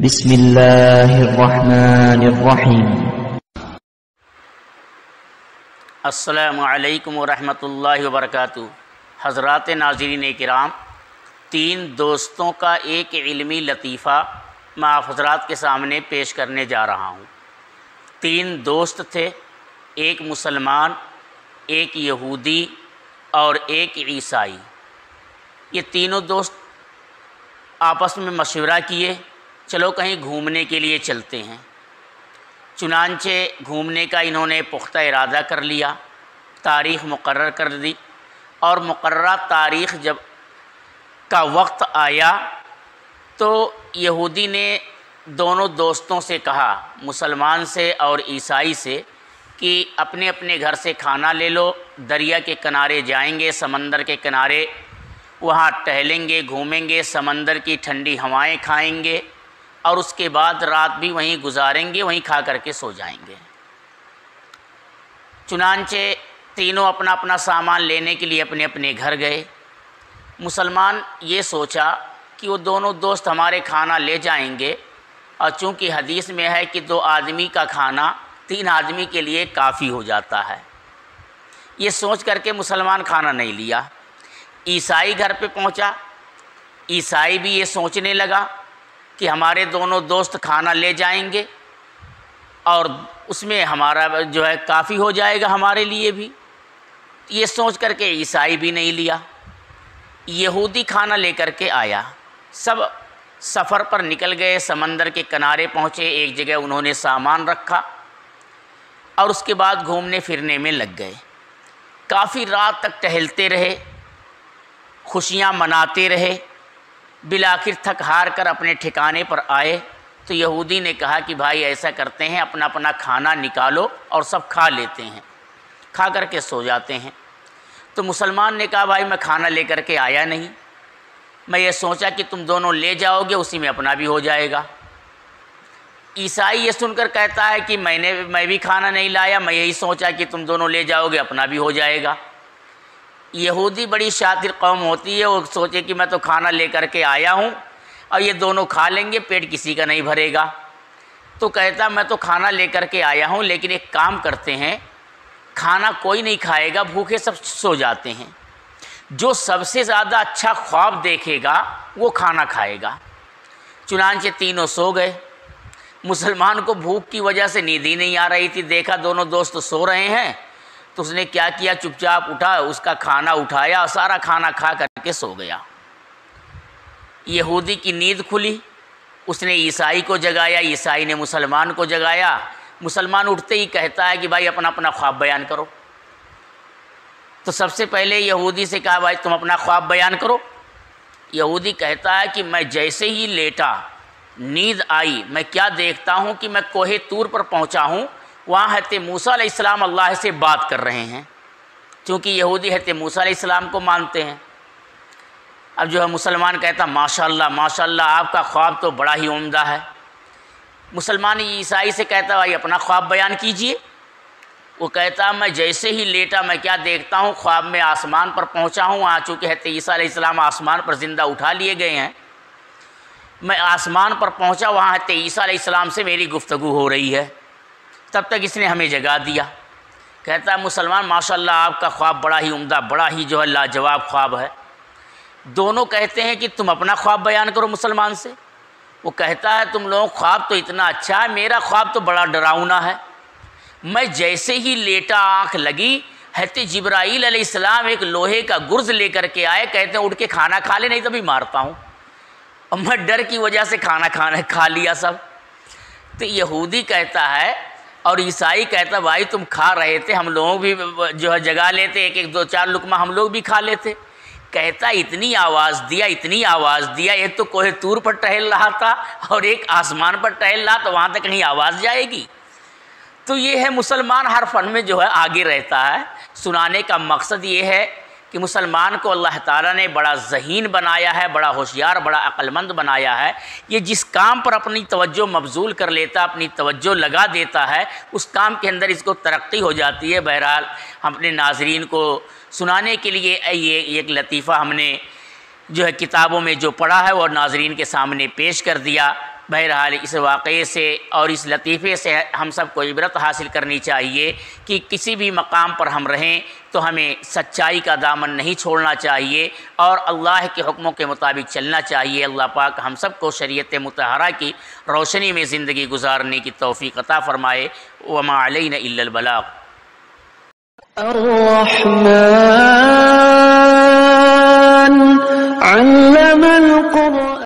بسم اللہ الرحمن الرحیم۔ السلام علیکم ورحمۃ اللہ وبرکاتہ۔ حضرات ناظرین کرام، تین دوستوں کا ایک علمی لطیفہ میں آپ حضرات کے سامنے پیش کرنے جا رہا ہوں۔ تین دوست تھے، ایک مسلمان، ایک یہودی اور ایک عیسائی۔ یہ تینوں دوست آپس میں مشورہ کیے، چلو کہیں گھومنے کے لیے چلتے ہیں۔ چنانچہ گھومنے کا انہوں نے پختہ ارادہ کر لیا، تاریخ مقرر کر دی، اور مقررہ تاریخ جب کا وقت آیا تو یہودی نے دونوں دوستوں سے کہا، مسلمان سے اور عیسائی سے، کہ اپنے اپنے گھر سے کھانا لے لو، دریا کے کنارے جائیں گے، سمندر کے کنارے، وہاں ٹہلیں گے، گھومیں گے، سمندر کی ٹھنڈی ہوائیں کھائیں گے، اور اس کے بعد رات بھی وہیں گزاریں گے، وہیں کھا کر کے سو جائیں گے۔ چنانچہ تینوں اپنا اپنا سامان لینے کے لیے اپنے اپنے گھر گئے۔ مسلمان یہ سوچا کہ وہ دونوں دوست ہمارے کھانا لے جائیں گے، اور چونکہ حدیث میں ہے کہ 2 آدمی کا کھانا 3 آدمی کے لیے کافی ہو جاتا ہے، یہ سوچ کر کے مسلمان کھانا نہیں لیا۔ عیسائی گھر پہ پہنچا، عیسائی بھی یہ سوچنے لگا کہ ہمارے دونوں دوست کھانا لے جائیں گے اور اس میں ہمارا جو ہے کافی ہو جائے گا ہمارے لیے بھی، یہ سوچ کر کے عیسائی بھی نہیں لیا۔ یہودی کھانا لے کر کے آیا، سب سفر پر نکل گئے، سمندر کے کنارے پہنچے، ایک جگہ انہوں نے سامان رکھا اور اس کے بعد گھومنے پھرنے میں لگ گئے۔ کافی رات تک ٹہلتے رہے، خوشیاں مناتے رہے، بالآخر تھک ہار کر اپنے ٹھکانے پر آئے تو یہودی نے کہا کہ بھائی ایسا کرتے ہیں، اپنا اپنا کھانا نکالو اور سب کھا لیتے ہیں، کھا کر کے سو جاتے ہیں۔ تو مسلمان نے کہا بھائی میں کھانا لے کر کے آیا نہیں، میں یہ سوچا کہ تم دونوں لے جاؤ گے، اسی میں اپنا بھی ہو جائے گا۔ عیسائی یہ سن کر کہتا ہے کہ میں بھی کھانا نہیں لایا، میں یہی سوچا کہ تم دونوں لے جاؤ گے، اپنا بھی ہو جائے گا۔ یہودی بڑی شاطر قوم ہوتی ہے، وہ سوچے کہ میں تو کھانا لے کر کے آیا ہوں اور یہ دونوں کھا لیں گے، پیٹ کسی کا نہیں بھرے گا۔ تو کہتا میں تو کھانا لے کر کے آیا ہوں، لیکن ایک کام کرتے ہیں، کھانا کوئی نہیں کھائے گا، بھوکے سب سو جاتے ہیں، جو سب سے زیادہ اچھا خواب دیکھے گا وہ کھانا کھائے گا۔ چنانچہ تینوں سو گئے۔ مسلمان کو بھوک کی وجہ سے نیند ہی نہیں آ رہی تھی، دیکھا دونوں دوست سو رہے ہیں تو اس نے کیا کیا، چپ چاپ اٹھا، اس کا کھانا اٹھایا اور سارا کھانا کھا کر کے سو گیا۔ یہودی کی نیند کھلی، اس نے عیسائی کو جگایا، عیسائی نے مسلمان کو جگایا۔ مسلمان اٹھتے ہی کہتا ہے کہ بھائی اپنا اپنا خواب بیان کرو۔ تو سب سے پہلے یہودی سے کہا بھائی تم اپنا خواب بیان کرو۔ یہودی کہتا ہے کہ میں جیسے ہی لیٹا، نیند آئی، میں کیا دیکھتا ہوں کہ میں کوہ طور پر پہنچا ہوں، وہاں حضرت موسیٰ علیہ السلام اللہ سے بات کر رہے ہیں، چونکہ یہودی حضرت موسیٰ علیہ السلام کو مانتے ہیں۔ اب جو ہے مسلمان کہتا ماشاءاللہ ماشاءاللہ، آپ کا خواب تو بڑا ہی عمدہ ہے۔ مسلمان عیسائی سے کہتا بھائی اپنا خواب بیان کیجئے۔ وہ کہتا میں جیسے ہی لیٹا، میں کیا دیکھتا ہوں، خواب میں آسمان پر پہنچا ہوں، وہاں چونکہ حضرت عیسیٰ علیہ السلام آسمان پر زندہ اٹھا لیے گئے ہیں، میں آسمان پر پہنچا، وہاں حضرت عیسیٰ علیہ السلام سے میری گفتگو ہو رہی ہے، تب تک اس نے ہمیں جگا دیا۔ کہتا ہے مسلمان ماشاءاللہ آپ کا خواب بڑا ہی عمدہ، بڑا ہی جو ہے لاجواب خواب ہے۔ دونوں کہتے ہیں کہ تم اپنا خواب بیان کرو مسلمان سے۔ وہ کہتا ہے تم لوگوں خواب تو اتنا اچھا ہے، میرا خواب تو بڑا ڈراؤنا ہے۔ میں جیسے ہی لیٹا، آنکھ لگی، حضرت جبرائیل علیہ السلام ایک لوہے کا گرز لے کر کے آئے، کہتے ہیں اٹھ کے کھانا کھا لے نہیں تو بھی مارتا ہوں، اور میں ڈر کی وجہ سے کھانا کھا لیا سب۔ تو یہودی کہتا ہے اور عیسائی کہتا بھائی تم کھا رہے تھے، ہم لوگوں بھی جو ہے جگا لیتے، ایک ایک 2-4 لقمہ ہم لوگ بھی کھا لیتے۔ کہتا اتنی آواز دیا، اتنی آواز دیا، ایک تو کوہ طور پر ٹہل رہا تھا اور ایک آسمان پر ٹہل رہا، تو وہاں تک کہیں آواز جائے گی؟ تو یہ ہے مسلمان ہر فن میں جو ہے آگے رہتا ہے۔ سنانے کا مقصد یہ ہے کہ مسلمان کو اللہ تعالیٰ نے بڑا ذہین بنایا ہے، بڑا ہوشیار، بڑا عقل مند بنایا ہے۔ یہ جس کام پر اپنی توجہ مبذول کر لیتا، اپنی توجہ لگا دیتا ہے، اس کام کے اندر اس کو ترقی ہو جاتی ہے۔ بہرحال ہم اپنے ناظرین کو سنانے کے لیے یہ ایک لطیفہ ہم نے جو ہے کتابوں میں جو پڑھا ہے وہ ناظرین کے سامنے پیش کر دیا۔ بہرحال اس واقعے سے اور اس لطیفے سے ہم سب کو عبرت حاصل کرنی چاہیے کہ کسی بھی مقام پر ہم رہیں تو ہمیں سچائی کا دامن نہیں چھوڑنا چاہیے اور اللہ کے حکموں کے مطابق چلنا چاہیے۔ اللہ پاک ہم سب کو شریعت مطہرہ کی روشنی میں زندگی گزارنے کی توفیق عطا فرمائے۔ وما علینا الا البلاغ۔ الرحمن علم القرآن